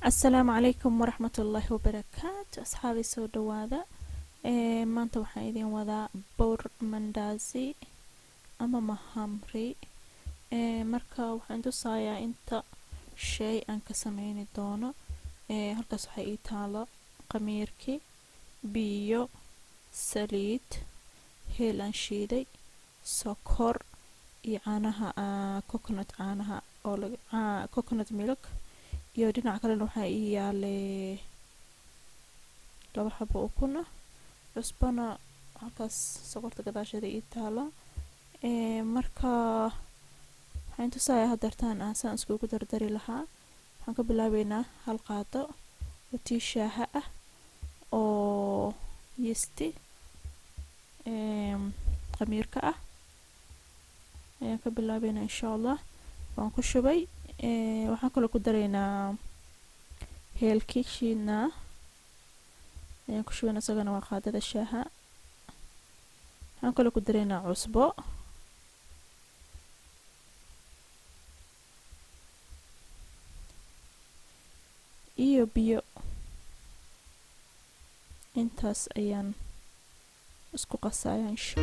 asalaamu calaykum waraxmatullaahi wabarakaatu asxaabi soo dhawaada. Maanta waxaan idin wadaa bur mandazi ama mahamri. Marka waxaan tusayaa inta shay aan ka sameyni doono. Halkaas waxaa ii taalo qamiirkii, biyo, saliid, heel aan shiiday, sokor iyo caanaha coconut caanaha oo coconut milk. iyo dhinaca kalena waxaa ii yaalay 2 xabo ukun ah, cusbana halkaas sokorta gadaasheeda ii taalo. Marka waxaan tusayaa hadeertaan aan saan iskugu dardari lahaa. Waxaan ka bilaabeynaa hal qaado oo tii shaaha ah oo yeasti qamiirka ah ayaan ka bilaabeynaa insha allah. waan ku shubay. waxaan kaloo ku dareynaa heelkii shiidnaa ayaan ku shubay, isagana waa qaadada shaaha. waxaan kaloo ku dareynaa cusbo iyo biyo. intaas ayaan isku qasayaa insha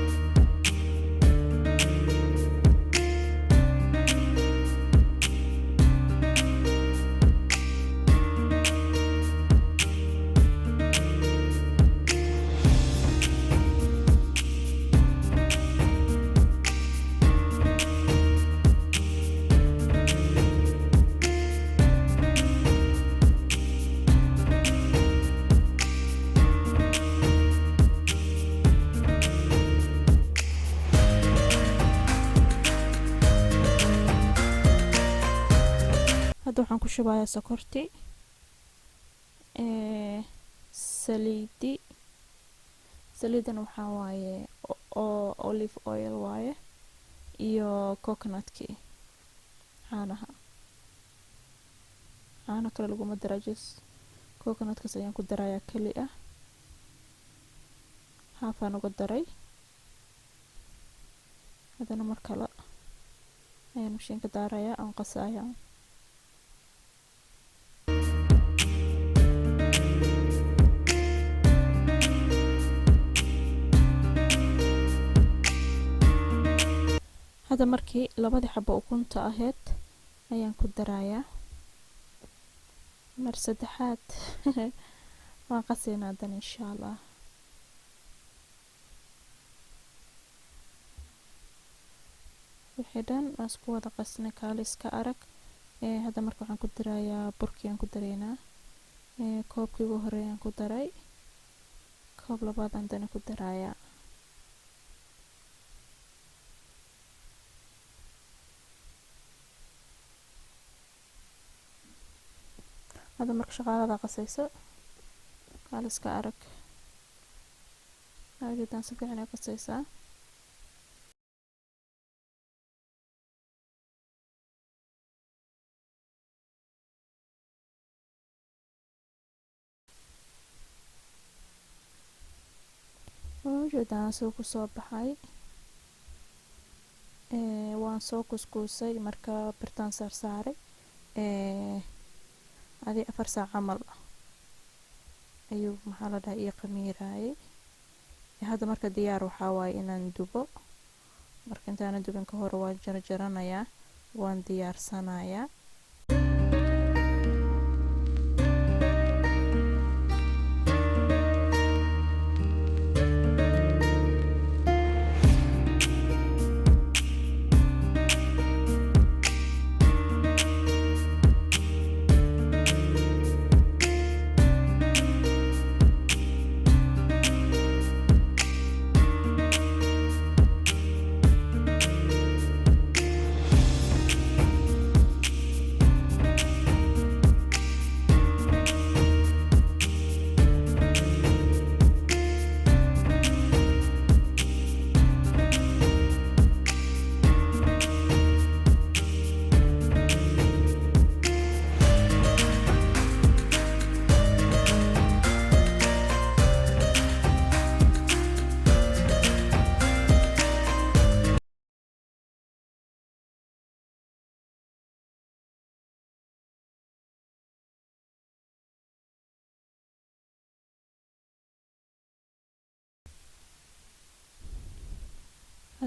hadda waxaan ku shubayaa sokorti, saliidana waxaa waaye olive oil waaye, iyo coconutkii caanaha. caano kale laguma daraa, just coconutkaas ayaan ku darayaa keli ah. haafaan uga daray. haddana mar kale ayaan mashiinka daarayaa aan qasayaa. hadda markii 2 xabo ukunta ahayd ayaan ku darayaa mar saddexaad. waan qasaynaa haddana insha allah. wixii dhan waan isku wada qasnay kaaliska arag. hadda marka waxaan ku darayaa burkii aan ku dareynaa. koobkii ugu horeeyaan ku daray, koob labaad aan dana ku darayaa. hadda marka shaqaalada qasayso kaaliska arag aageedaan si fiican ay qasaysaa. ujeedaan soo ku soo baxay. waan soo kuskuusay marka birtaan saarsaaray. adii 4 saac camal ayuu maxaa la dhahaa ii qamiiraayay. hadda marka diyaar waxaa waaye inaan dubo. marka intaana dubin ka hor waan jarjaranayaa, waan diyaarsanayaa.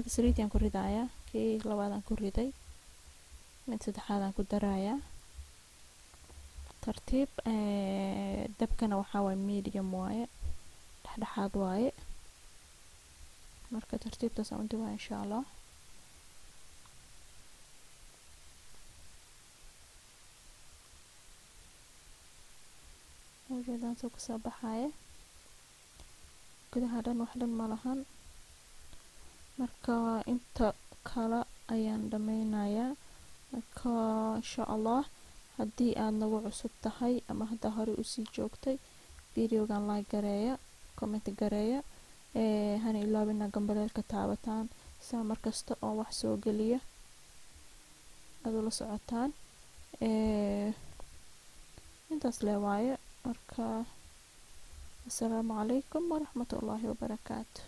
hadda saliidaan ku ridayaa, kii labaadaan ku riday, mid saddexaadaan ku darayaa tartiib. dabkana waxaa waaye medium waaye, dhexdhexaad waaye, marka tartiibtaas aan u dubaa insha allah. ujeedaan soo kasoo baxaya, gudaha dhan wax dhan ma lahan. marka inta kale ayaan dhameynayaa. marka insha allah haddii aad nagu cusub tahay ama haddaa hore usii joogtay, videogan like gareeya, comment gareeya, hana ilaawina gambaleelka taabataan saa markasta oo wax soo geliya aad ula socotaan. intaas lee waaye. marka assalaamu calaykum waraxmatullaahi wabarakaatu.